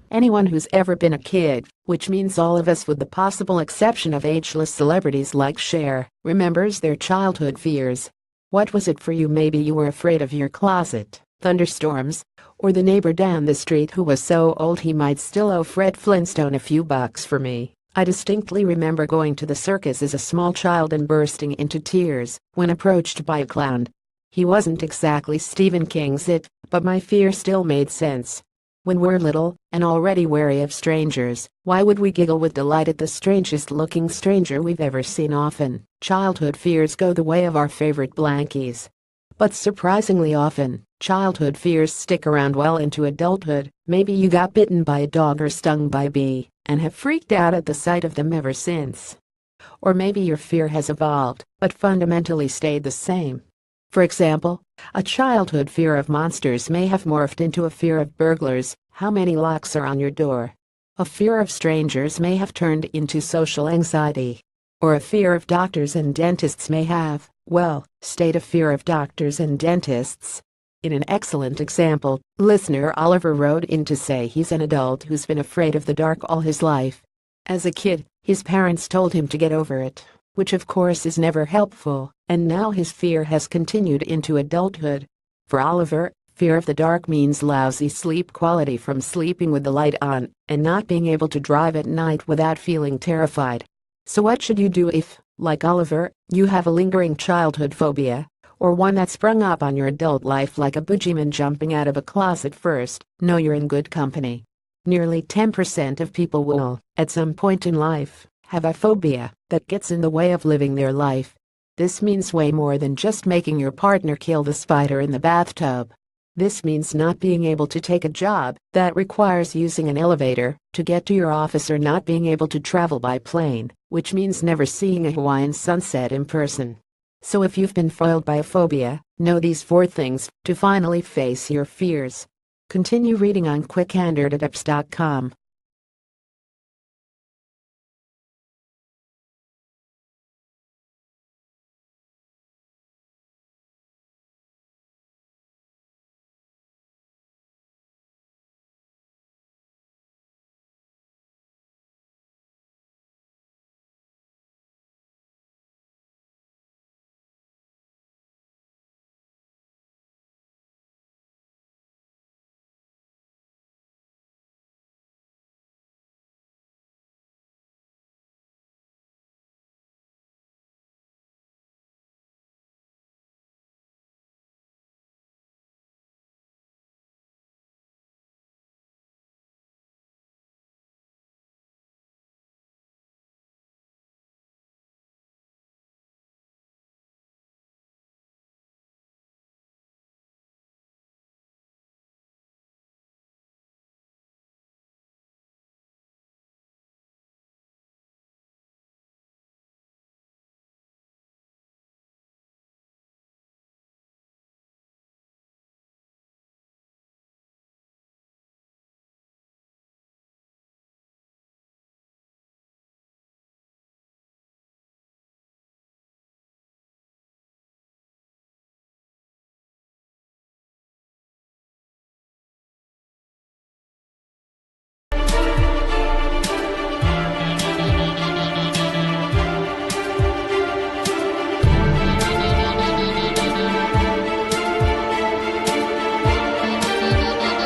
Anyone who's ever been a kid, which means all of us with the possible exception of ageless celebrities like Cher, remembers their childhood fears. What was it for you? Maybe you were afraid of your closet, thunderstorms, or the neighbor down the street who was so old he might still owe Fred Flintstone a few bucks. For me, I distinctly remember going to the circus as a small child and bursting into tears when approached by a clown. He wasn't exactly Stephen King's It, but my fear still made sense. When we're little and already wary of strangers, why would we giggle with delight at the strangest looking stranger we've ever seen? Often, childhood fears go the way of our favorite blankies. But surprisingly often, childhood fears stick around well into adulthood. Maybe you got bitten by a dog or stung by a bee and have freaked out at the sight of them ever since. Or maybe your fear has evolved, but fundamentally stayed the same. For example, a childhood fear of monsters may have morphed into a fear of burglars. How many locks are on your door? A fear of strangers may have turned into social anxiety. Or a fear of doctors and dentists may have, well, stayed a fear of doctors and dentists. In an excellent example, listener Oliver wrote in to say he's an adult who's been afraid of the dark all his life. As a kid, his parents told him to get over it, which of course is never helpful, and now his fear has continued into adulthood. For Oliver, fear of the dark means lousy sleep quality from sleeping with the light on and not being able to drive at night without feeling terrified. So what should you do if, like Oliver, you have a lingering childhood phobia, or one that sprung up on your adult life like a boogeyman jumping out of a closet? First, know you're in good company. Nearly 10% of people will, at some point in life, have a phobia that gets in the way of living their life. This means way more than just making your partner kill the spider in the bathtub. This means not being able to take a job that requires using an elevator to get to your office, or not being able to travel by plane, which means never seeing a Hawaiian sunset in person. So if you've been foiled by a phobia, know these 4 things to finally face your fears. Continue reading on quickanddirtatips.com.